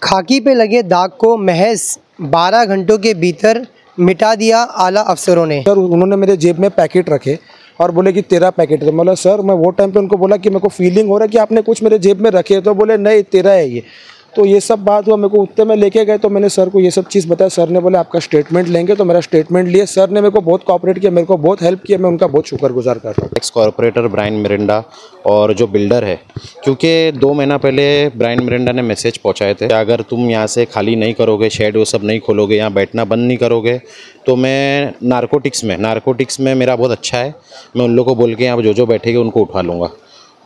खाकी पे लगे दाग को महज 12 घंटों के भीतर मिटा दिया आला अफसरों ने। सर उन्होंने मेरे जेब में पैकेट रखे और बोले कि तेरा पैकेट है। मतलब सर मैं वो टाइम पे उनको बोला कि मेरे को फीलिंग हो रहा है कि आपने कुछ मेरे जेब में रखे, तो बोले नहीं तेरा है ये। तो ये सब बात हुआ, मेरे को उत्ते में लेके गए तो मैंने सर को ये सब चीज़ बताया। सर ने बोले आपका स्टेटमेंट लेंगे, तो मेरा स्टेटमेंट लिए। सर ने मेरे को बहुत कोऑपरेट किया, मेरे को बहुत हेल्प किया, मैं उनका बहुत शुक्रगुजार करता हूँ। एक्स कॉरपोरेटर ब्रायन मिरिंडा और जो बिल्डर है, क्योंकि 2 महीना पहले ब्रायन मिरिंडा ने मैसेज पहुँचाए थे कि अगर तुम यहाँ से खाली नहीं करोगे, शेड वो सब नहीं खोलोगे, यहाँ बैठना बंद नहीं करोगे, तो मैं नारकोटिक्स में मेरा बहुत अच्छा है, मैं उन लोगों को बोल के यहाँ जो बैठेंगे उनको उठा लूँगा।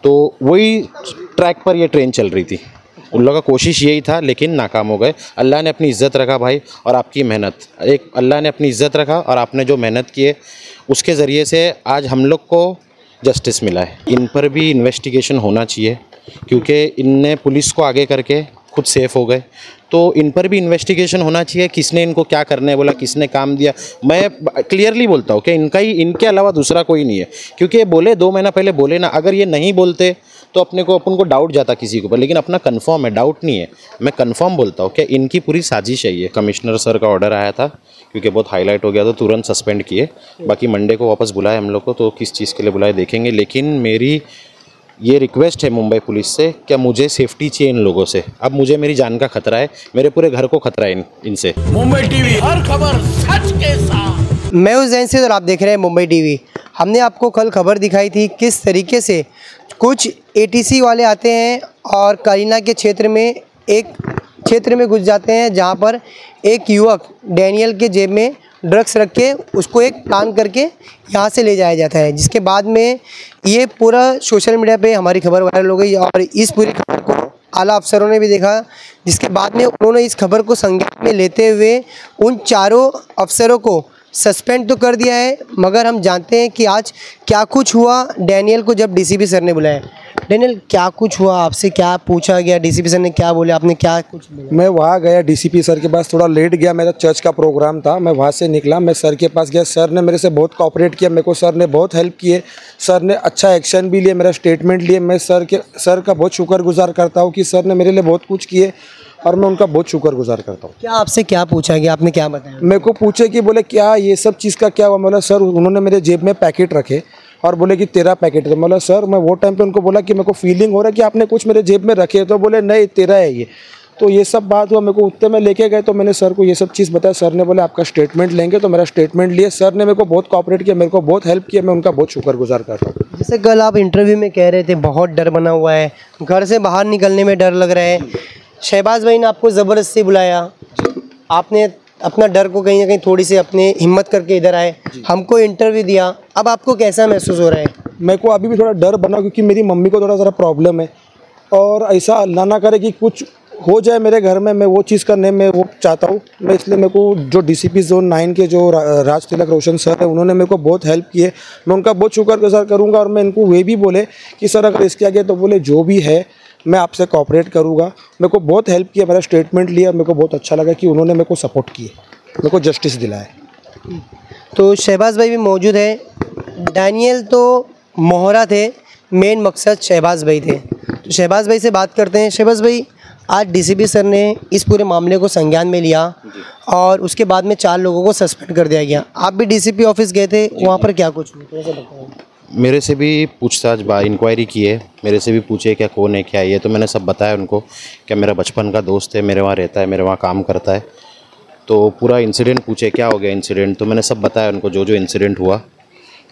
तो वही ट्रैक पर ये ट्रेन चल रही थी। उन लोगों का कोशिश यही था, लेकिन नाकाम हो गए। अल्लाह ने अपनी इज़्ज़त रखा भाई, और आपकी मेहनत, अल्लाह ने अपनी इज़्ज़त रखा और आपने जो मेहनत की है उसके ज़रिए से आज हम लोग को जस्टिस मिला है। इन पर भी इन्वेस्टिगेशन होना चाहिए, क्योंकि इनने पुलिस को आगे करके खुद सेफ हो गए, तो इन पर भी इन्वेस्टिगेशन होना चाहिए। किसने इनको क्या करने बोला, किसने काम दिया। मैं क्लियरली बोलता हूँ कि इनके अलावा दूसरा कोई नहीं है, क्योंकि ये बोले 2 महीना पहले बोले ना। अगर ये नहीं बोलते तो अपन को डाउट जाता किसी के ऊपर, लेकिन अपना कंफर्म है, डाउट नहीं है। मैं कंफर्म बोलता हूँ कि इनकी पूरी साजिश है ये। कमिश्नर सर का ऑर्डर आया था, क्योंकि बहुत हाईलाइट हो गया तो तुरंत सस्पेंड किए। बाकी मंडे को वापस बुलाए हम लोग को, तो किस चीज़ के लिए बुलाए देखेंगे। लेकिन मेरी ये रिक्वेस्ट है मुंबई पुलिस से, क्या मुझे सेफ्टी चाहिए इन लोगों से। अब मुझे मेरी जान का खतरा है, मेरे पूरे घर को खतरा है इनसे। मुंबई टीवी, हर खबर सच के साथ। मैं हूं जैन से और आप देख रहे हैं मुंबई टीवी। हमने आपको कल खबर दिखाई थी किस तरीके से कुछ एटीसी वाले आते हैं और करीना के क्षेत्र में घुस जाते हैं, जहां पर एक युवक डैनियल के जेब में ड्रग्स रख के उसको एक प्लान करके यहाँ से ले जाया जाता है, जिसके बाद में ये पूरा सोशल मीडिया पे हमारी खबर वायरल हो गई और इस पूरी खबर को आला अफसरों ने भी देखा, जिसके बाद में उन्होंने इस खबर को संज्ञान में लेते हुए उन चारों अफसरों को सस्पेंड तो कर दिया है। मगर हम जानते हैं कि आज क्या कुछ हुआ डैनियल को जब डीसीपी सर ने बुलाया। डैनियल, क्या कुछ हुआ, आपसे क्या पूछा गया, डीसीपी सर ने क्या बोले, आपने क्या कुछ बोला? मैं वहाँ गया डीसीपी सर के पास, थोड़ा लेट गया, मेरा चर्च का प्रोग्राम था। मैं वहाँ से निकला, मैं सर के पास गया। सर ने मेरे से बहुत कोऑपरेट किया, मेरे को सर ने बहुत हेल्प किए। सर ने अच्छा एक्शन भी लिए, मेरा स्टेटमेंट लिए। मैं सर का बहुत शुक्रगुजार करता हूँ कि सर ने मेरे लिए बहुत कुछ किए और मैं उनका बहुत शुक्रगुजार करता हूँ। क्या आपसे क्या पूछा गया, आपने क्या बताया? मेरे को पूछे कि बोले क्या ये सब चीज़ का क्या हुआ। मतलब सर उन्होंने मेरे जेब में पैकेट रखे और बोले कि तेरा पैकेट है। मतलब सर मैं वो टाइम पे उनको बोला कि मेरे को फीलिंग हो रहा है कि आपने कुछ मेरे जेब में रखे, तो बोले नहीं तेरा है ये। तो ये सब बात हुआ, मेरे को उत्ते में लेके गए तो मैंने सर को ये सब चीज़ बताया। सर ने बोले आपका स्टेटमेंट लेंगे, तो मेरा स्टेटमेंट लिए। सर ने मेरे को बहुत कोऑपरेट किया, मेरे को बहुत हेल्प किया, मैं उनका बहुत शुक्रगुजार करता हूँ। जैसे कल आप इंटरव्यू में कह रहे थे बहुत डर बना हुआ है, घर से बाहर निकलने में डर लग रहा है। शहबाज भाई ने आपको ज़बरदस्ती बुलाया, आपने अपना डर को कहीं ना कहीं थोड़ी सी अपने हिम्मत करके इधर आए, हमको इंटरव्यू दिया। अब आपको कैसा महसूस हो रहा है? मेरे को अभी भी थोड़ा डर बना, क्योंकि मेरी मम्मी को थोड़ा ज़रा प्रॉब्लम है और ऐसा अल्लाह ना करे कि कुछ हो जाए मेरे घर में। मैं वो चीज़ करने में वो चाहता हूँ मैं, इसलिए मेरे को जो डीसीपी जोन 9 के जो राज तिलक रोशन सर है, उन्होंने मेरे को बहुत हेल्प किए। मैं उनका बहुत शुक्रगुजार करूँगा और मैं इनको वे भी बोले कि सर अगर इसके आगे तो बोले जो भी है मैं आपसे कोऑपरेट करूँगा। मेरे को बहुत हेल्प किया, मेरा स्टेटमेंट लिया, मेरे को बहुत अच्छा लगा कि उन्होंने मेरे को सपोर्ट किए, मेरे को जस्टिस दिलाया। तो शहबाज भाई भी मौजूद है। डैनियल तो मोहरा थे, मेन मकसद शहबाज भाई थे। तो शहबाज भाई से बात करते हैं। शहबाज भाई, आज डीसीपी सर ने इस पूरे मामले को संज्ञान में लिया और उसके बाद में 4 लोगों को सस्पेंड कर दिया गया। आप भी डीसीपी ऑफिस गए थे, वहाँ पर क्या कुछ हुआ? मेरे से भी पूछताछ इंक्वायरी की है, मेरे से भी पूछे क्या कौन है क्या है ये, तो मैंने सब बताया उनको। क्या मेरा बचपन का दोस्त है, मेरे वहाँ रहता है, मेरे वहाँ काम करता है। तो पूरा इंसिडेंट पूछे क्या हो गया इंसिडेंट, तो मैंने सब बताया उनको जो इंसिडेंट हुआ।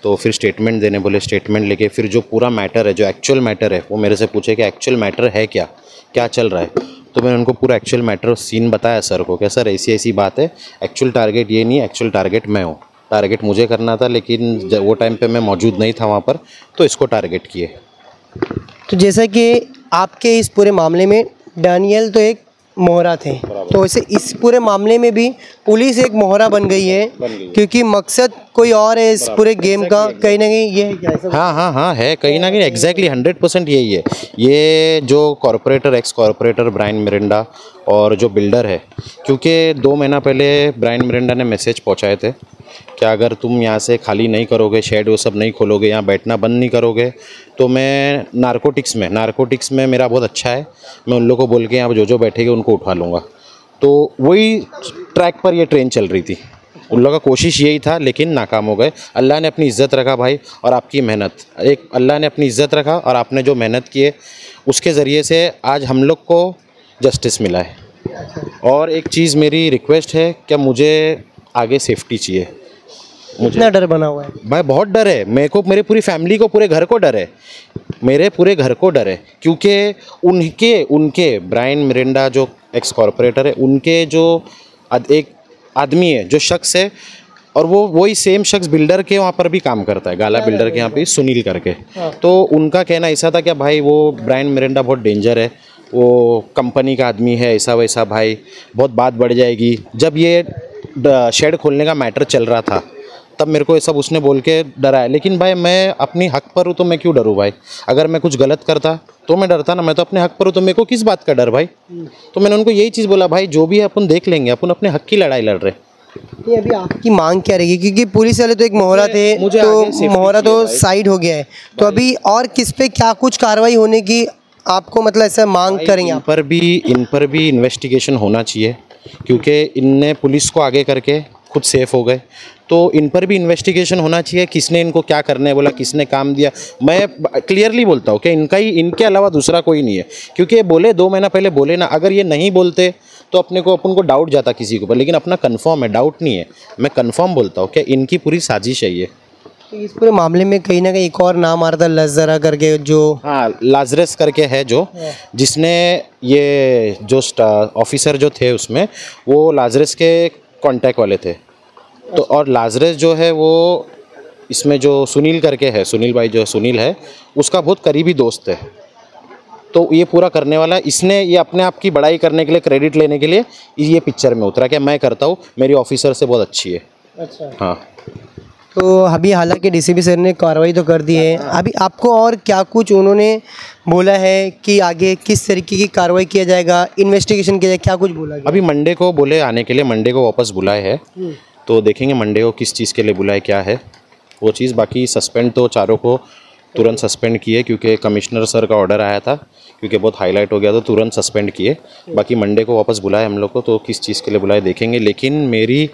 तो फिर स्टेटमेंट देने बोले, स्टेटमेंट लेके फिर जो पूरा मैटर है, जो एक्चुअल मैटर है, वो मेरे से पूछे कि एक्चुअल मैटर है क्या, क्या चल रहा है। तो मैंने उनको पूरा एक्चुअल मैटर सीन बताया सर को, क्या सर ऐसी ऐसी बात है, एक्चुअल टारगेट ये नहीं, एक्चुअल टारगेट मैं हूँ। टारगेट मुझे करना था, लेकिन वो टाइम पे मैं मौजूद नहीं था वहाँ पर, तो इसको टारगेट किए। तो जैसा कि आपके इस पूरे मामले में डैनियल तो एक मोहरा थे, तो वैसे इस पूरे मामले में भी पुलिस एक मोहरा बन गई है, क्योंकि मकसद कोई और है इस पूरे गेम का, कहीं ना कहीं ये है क्या? हाँ है, कहीं ना कहीं एग्जैक्टली 100% यही है। ये जो एक्स कॉरपोरेटर ब्रायन मिरिंडा और जो बिल्डर है, क्योंकि 2 महीना पहले ब्रायन मिरिंडा ने मैसेज पहुँचाए थे क्या अगर तुम यहाँ से खाली नहीं करोगे, शेड वो सब नहीं खोलोगे, यहाँ बैठना बंद नहीं करोगे, तो मैं नारकोटिक्स में मेरा बहुत अच्छा है, मैं उन लोगों को बोल के यहाँ जो बैठेंगे उनको उठा लूँगा। तो वही ट्रैक पर ये ट्रेन चल रही थी। उन लोगों का कोशिश यही था, लेकिन नाकाम हो गए। अल्लाह ने अपनी इज़्ज़त रखा भाई, और आपकी मेहनत, एक अल्लाह ने अपनी इज़्ज़त रखा और आपने जो मेहनत की है उसके ज़रिए से आज हम लोग को जस्टिस मिला है। और एक चीज़ मेरी रिक्वेस्ट है, क्या मुझे आगे सेफ्टी चाहिए। कितना डर बना हुआ है भाई? बहुत डर है मेरे को, मेरे पूरी फैमिली को, पूरे घर को डर है, मेरे पूरे घर को डर है। क्योंकि उनके ब्रायन मिरांडा जो एक्स कॉर्पोरेटर है, उनके जो एक आदमी है, जो शख्स है, और वही सेम शख्स बिल्डर के वहाँ पर भी काम करता है, गाला बिल्डर के यहाँ पे, सुनील करके। तो उनका कहना ऐसा था कि भाई वो ब्रायन मिरांडा बहुत डेंजर है, वो कंपनी का आदमी है, ऐसा वैसा, भाई बहुत बात बढ़ जाएगी। जब ये शेड खोलने का मैटर चल रहा था तब मेरे को ये सब उसने बोल के डराया। लेकिन भाई मैं अपनी हक पर हूँ तो मैं क्यों डरूँ भाई? अगर मैं कुछ गलत करता तो मैं डरता ना, मैं तो अपने हक पर हूँ तो मेरे को किस बात का डर भाई? तो मैंने उनको यही चीज़ बोला, भाई जो भी है अपन देख लेंगे, अपन अपने हक की लड़ाई लड़ रहे। ये अभी आपकी मांग क्या रहेगी? क्योंकि पुलिस वाले तो एक मोहरा थे, मुझे तो मोहरा तो साइड हो गया है, तो अभी और किस पे क्या कुछ कार्रवाई होने की आपको मतलब ऐसा मांग करेंगे आप? इन पर भी इन्वेस्टिगेशन होना चाहिए, क्योंकि इनने पुलिस को आगे करके खुद सेफ हो गए, तो इन पर भी इन्वेस्टिगेशन होना चाहिए। किसने इनको क्या करने बोला, किसने काम दिया? मैं क्लियरली बोलता हूँ कि इनके अलावा दूसरा कोई नहीं है, क्योंकि ये बोले 2 महीना पहले बोले ना। अगर ये नहीं बोलते तो अपन को डाउट जाता किसी के ऊपर, लेकिन अपना कंफर्म है, डाउट नहीं है। मैं कंफर्म बोलता हूँ कि इनकी पूरी साजिश है ये। तो इस पूरे मामले में कहीं ना कहीं एक और नाम आ रहा था, लज़रा करके, जो लाजरस करके है, जो जिसने ये जो ऑफिसर जो थे उसमें, वो लाजरस के कांटेक्ट वाले थे। तो और लाजरस जो है वो इसमें जो सुनील करके है, सुनील भाई जो सुनील है, उसका बहुत करीबी दोस्त है। तो ये पूरा करने वाला, इसने ये अपने आप की बड़ाई करने के लिए, क्रेडिट लेने के लिए ये पिक्चर में उतरा कि मैं करता हूँ, मेरी ऑफिसर से बहुत अच्छी है। अच्छा। हाँ, तो अभी हालांकि डीसीपी सर ने कार्रवाई तो कर दी है, अभी आपको और क्या कुछ उन्होंने बोला है कि आगे किस तरीके की कार्रवाई किया जाएगा, इन्वेस्टिगेशन किया जाएगा, क्या कुछ बोला गया? अभी मंडे को बोले आने के लिए, मंडे को वापस बुलाए है, तो देखेंगे मंडे को किस चीज़ के लिए बुलाए, क्या है वो चीज़। बाकी सस्पेंड तो चारों को तुरंत सस्पेंड किए, क्योंकि कमिश्नर सर का ऑर्डर आया था, क्योंकि बहुत हाईलाइट हो गया, तो तुरंत सस्पेंड किए। बाकी मंडे को वापस बुलाए हम लोग को, तो किस चीज़ के लिए बुलाए देखेंगे। लेकिन मेरी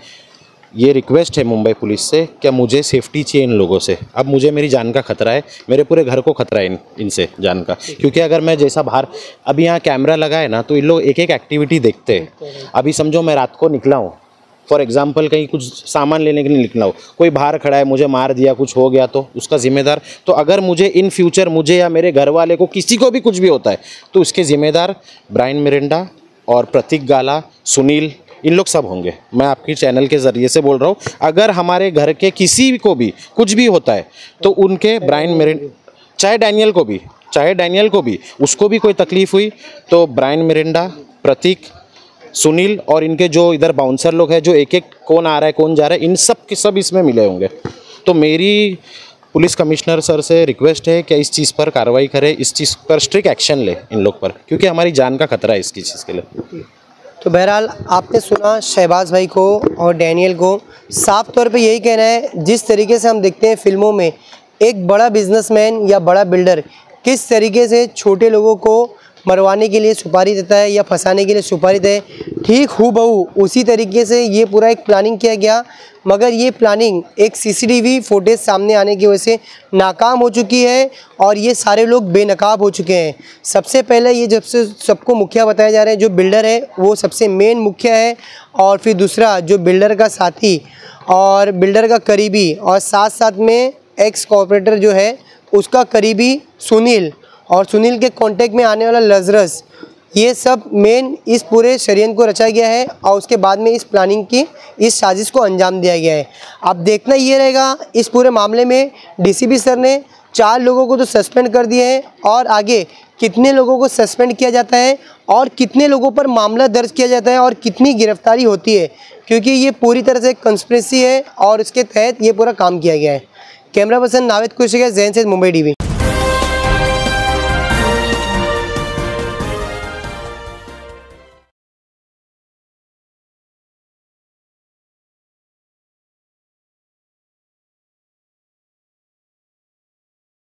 ये रिक्वेस्ट है मुंबई पुलिस से, क्या मुझे सेफ्टी चाहिए इन लोगों से। अब मुझे मेरी जान का खतरा है, मेरे पूरे घर को खतरा है इनसे जान का, क्योंकि अगर मैं जैसा बाहर, अभी यहाँ कैमरा लगा है ना, तो इन लोग एक एक एक्टिविटी देखते हैं। अभी समझो मैं रात को निकला हूँ, फॉर एग्जाम्पल कहीं कुछ सामान लेने के लिए निकला हो, कोई बाहर खड़ा है, मुझे मार दिया, कुछ हो गया, तो उसका जिम्मेदार, तो अगर मुझे इन फ्यूचर मुझे या मेरे घर वाले को, किसी को भी कुछ भी होता है, तो उसके जिम्मेदार ब्रायन मिरांडा और प्रतीक गाला, सुनील, इन लोग सब होंगे। मैं आपकी चैनल के ज़रिए से बोल रहा हूँ, अगर हमारे घर के किसी को भी कुछ भी होता है तो उनके ब्रायन मिरांडा, चाहे डैनियल को भी उसको भी कोई तकलीफ़ हुई तो ब्रायन मिरांडा, प्रतीक, सुनील और इनके जो इधर बाउंसर लोग हैं, जो एक एक कौन आ रहा है कौन जा रहा है, इन सब के सब इसमें मिले होंगे। तो मेरी पुलिस कमिश्नर सर से रिक्वेस्ट है कि इस चीज़ पर कार्रवाई करे, इस चीज़ पर स्ट्रिक्ट एक्शन ले इन लोग पर, क्योंकि हमारी जान का खतरा है इसकी चीज़ के लिए। तो बहरहाल आपने सुना शहबाज भाई को और डैनियल को, साफ तौर पे यही कहना है, जिस तरीके से हम देखते हैं फिल्मों में एक बड़ा बिजनेसमैन या बड़ा बिल्डर किस तरीके से छोटे लोगों को मरवाने के लिए सुपारी देता है या फंसाने के लिए सुपारी दे, ठीक हूबहू उसी तरीके से ये पूरा एक प्लानिंग किया गया। मगर ये प्लानिंग एक सीसीटीवी फुटेज सामने आने की वजह से नाकाम हो चुकी है और ये सारे लोग बेनकाब हो चुके हैं। सबसे पहले ये जब से सबको मुखिया बताया जा रहा है, जो बिल्डर है वो सबसे मेन मुखिया है, और फिर दूसरा जो बिल्डर का साथी और बिल्डर का करीबी, और साथ साथ में एक्स कॉर्पोरेटर जो है उसका करीबी सुनील, और सुनील के कांटेक्ट में आने वाला लज़रस, ये सब मेन इस पूरे षड्यंत्र को रचा गया है और उसके बाद में इस प्लानिंग की, इस साजिश को अंजाम दिया गया है। अब देखना ये रहेगा इस पूरे मामले में डीसीपी सर ने 4 लोगों को तो सस्पेंड कर दिए हैं, और आगे कितने लोगों को सस्पेंड किया जाता है और कितने लोगों पर मामला दर्ज किया जाता है और कितनी गिरफ्तारी होती है, क्योंकि ये पूरी तरह से कंस्पिरेसी है और इसके तहत ये पूरा काम किया गया है। कैमरा पर्सन नावेद कुर्शी के जैन से मुंबई टीवी।